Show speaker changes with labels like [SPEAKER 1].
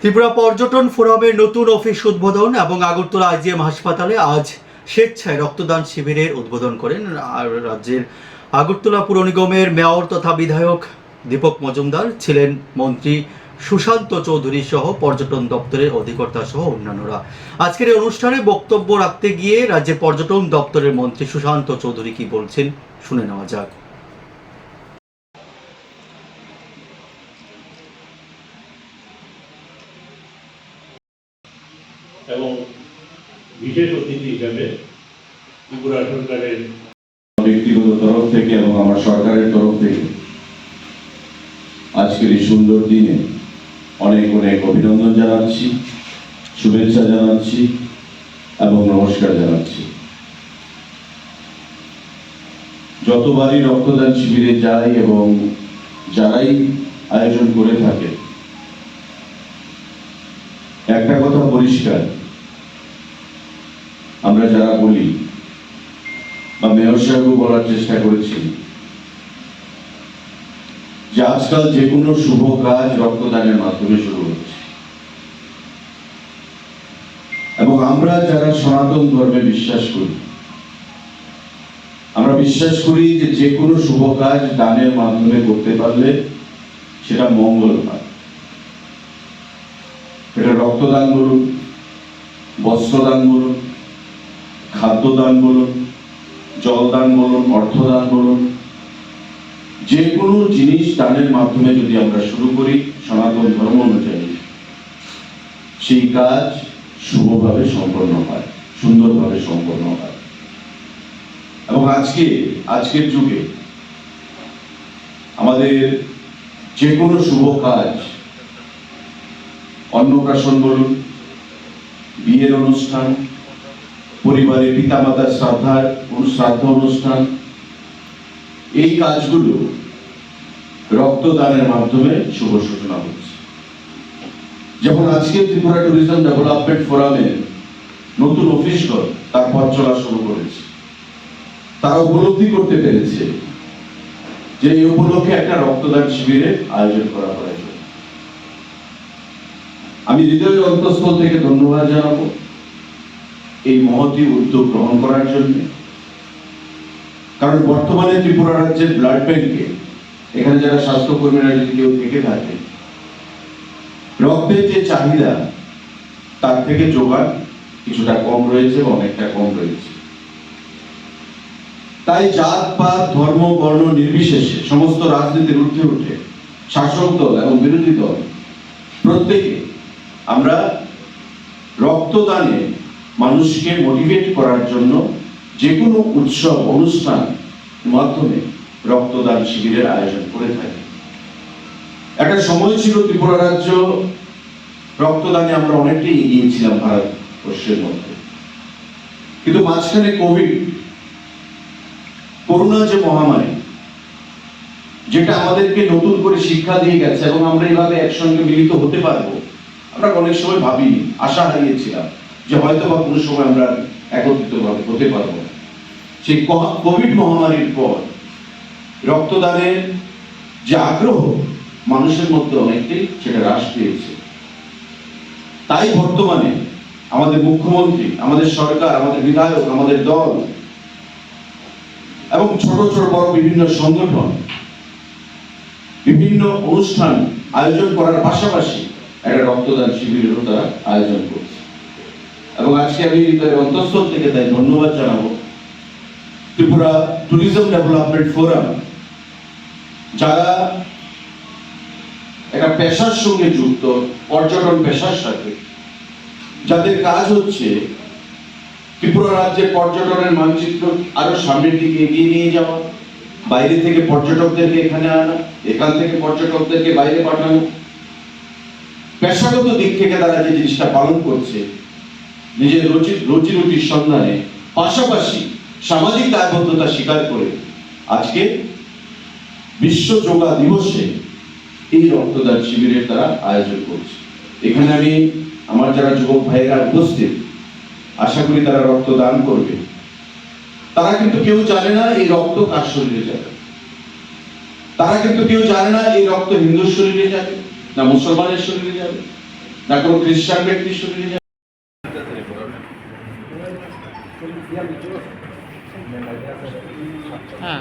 [SPEAKER 1] ত্রিপুরা পর্যটন ফোরামের নতুন অফিস উদ্বোধন এবং আগরতলা আইজিএম হাসপাতালে আজ স্বেচ্ছায় রক্তদান শিবিরের উদ্বোধন করেন রাজ্যের আগরতলা পুর নিগমের মেয়র তথা বিধায়ক দীপক মজুমদার। ছিলেন মন্ত্রী সুশান্ত চৌধুরী সহ পর্যটন দপ্তরের অধিকর্তা সহ অন্যান্যরা। আজকের এই অনুষ্ঠানে বক্তব্য রাখতে গিয়ে রাজ্যের পর্যটন দপ্তরের মন্ত্রী সুশান্ত চৌধুরী কি বলছেন শুনে নেওয়া যাক।
[SPEAKER 2] এবং বিশেষ অতিথি হিসাবে ত্রিপুরা সরকারের
[SPEAKER 3] ব্যক্তিগত তরফ থেকে এবং আমার সরকারের তরফ থেকে আজকের এই সুন্দর দিনে অনেক অনেক অভিনন্দন জানাচ্ছি, শুভেচ্ছা জানাচ্ছি এবং নমস্কার জানাচ্ছি। যতবারই রক্তদান শিবিরে যাই এবং যারাই আয়োজন করে থাকে, একটা কথা পরিষ্কার, আমরা যারা বলি বা মেয়র সাহেবও বলার চেষ্টা করেছি যে আজকাল যে কোনো শুভ কাজ রক্তদানের মাধ্যমে শুরু হচ্ছে, এবং আমরা যারা সনাতন ধর্মে বিশ্বাস করি, আমরা বিশ্বাস করি যে যে কোনো শুভ কাজ দানের মাধ্যমে করতে পারলে সেটা মঙ্গল হয়। এটা রক্তদান বলুন, বস্ত্রদান বলুন, খাদ্যদান বলুন, জলদান বলুন, অর্থদান বলুন, যে কোনো জিনিস দানের মাধ্যমে যদি আমরা শুরু করি সনাতন ধর্ম অনুযায়ী, সেই কাজ শুভভাবে সম্পন্ন হয়, সুন্দরভাবে সম্পন্ন হয়। এবং আজকের যুগে আমাদের যে কোনো শুভ কাজ, অন্নপ্রাশন বলুন, বিয়ের অনুষ্ঠান, পরিবারের পিতামাতার শ্রাদ্ধ অনুষ্ঠান, এই কাজগুলো রক্তদানের মাধ্যমে শুভ সূচনা হচ্ছে। যেমন আজকে ত্রিপুরা ট্যুরিজম ডেভেলপমেন্ট ফোরামের নতুন অফিস ঘর তার পথ চলা শুরু করেছে। তারা উপলব্ধি করতে পেরেছে যে এই উপলক্ষে একটা রক্তদান শিবিরের আয়োজন করা হয়েছে। আমি হৃদয়ের অন্তঃস্থল থেকে ধন্যবাদ জানাবো এই মহতী উদ্যোগ গ্রহণ করার জন্য। কারণ বর্তমানে ত্রিপুরা রাজ্যের ব্লাড ব্যাংকে এখানে যারা স্বাস্থ্যকর্মীরা যদি কেউ থেকে থাকে, রক্তের যে চাহিদা তার থেকে যোগান কিছুটা কম রয়েছে, অনেকটা কম রয়েছে। তাই জাত পাত ধর্ম বর্ণ নির্বিশেষে সমস্ত রাজনীতির ঊর্ধ্বে উঠে শাসক দল এবং বিরোধী দল প্রত্যেকে আমরা রক্তদানে মানুষকে মোটিভেট করার জন্য যে কোনো উৎসব অনুষ্ঠান মাধ্যমে রক্তদান শিবিরের আয়োজন করে থাকে। একটা সময় ছিল ত্রিপুরা রাজ্য রক্তদানে আমরা অনেকটাই এগিয়ে ছিলাম ভারতবর্ষের মধ্যে, কিন্তু মাঝখানে করোনা যে মহামারী, যেটা আমাদেরকে নতুন করে শিক্ষা দিয়ে গেছে এবং আমরা এইভাবে একসঙ্গে মিলিত হতে পারবো, আমরা অনেক সময় ভাবিনি, আশা হারিয়েছিলাম যে হয়তো বা কোনো সময় আমরা একত্রিতভাবে হতে পারবো। সেই কোভিড মহামারীর পর রক্তদানের যে আগ্রহ মানুষের মধ্যে অনেকটাই সেটা হ্রাস পেয়েছে। তাই বর্তমানে আমাদের মুখ্যমন্ত্রী, আমাদের সরকার, আমাদের বিধায়ক, আমাদের দল এবং ছোট ছোট বড় বিভিন্ন সংগঠন বিভিন্ন অনুষ্ঠান আয়োজন করার পাশাপাশি একটা রক্তদান শিবিরেরও তারা আয়োজন করছে। এবং আজকে আমি অন্তঃস্থল থেকে তাই ধন্যবাদ জানাবো ত্রিপুরা ট্যুরিজম ডেভেলপমেন্ট ফোরাম, যারা একটা পেশার সঙ্গে যুক্ত, পর্যটন পেশার সাথে, যাদের কাজ হচ্ছে ত্রিপুরা রাজ্যের পর্যটনের মানচিত্র আরো সামনের দিকে এগিয়ে নিয়ে যাওয়া, বাইরে থেকে পর্যটকদেরকে এখানে আনা, এখান থেকে পর্যটকদেরকে বাইরে পাঠানো। পেশাগত দিক থেকে তারা যে জিনিসটা পালন করছে, নিজের রুজি রুটির সন্ধানে, পাশাপাশি সামাজিক দায়বদ্ধতা স্বীকার করে আজকে বিশ্ব যোগা দিবসে এই রক্তদান শিবিরের তারা আয়োজন করছে। এখানে আমি আমার যারা যুবক ভাইয়েরা উপস্থিত, আশা করি তারা রক্তদান করবে। তারা কিন্তু কেউ জানে না এই রক্ত কার শরীরে যাবে, তারা কিন্তু কেউ জানে না এই রক্ত হিন্দুর শরীরে যাবে না মুসলমানের শরীরে যাবে। না কোনো খ্রিস্টান ব্যক্তির শরীরে
[SPEAKER 4] হ্যাঁ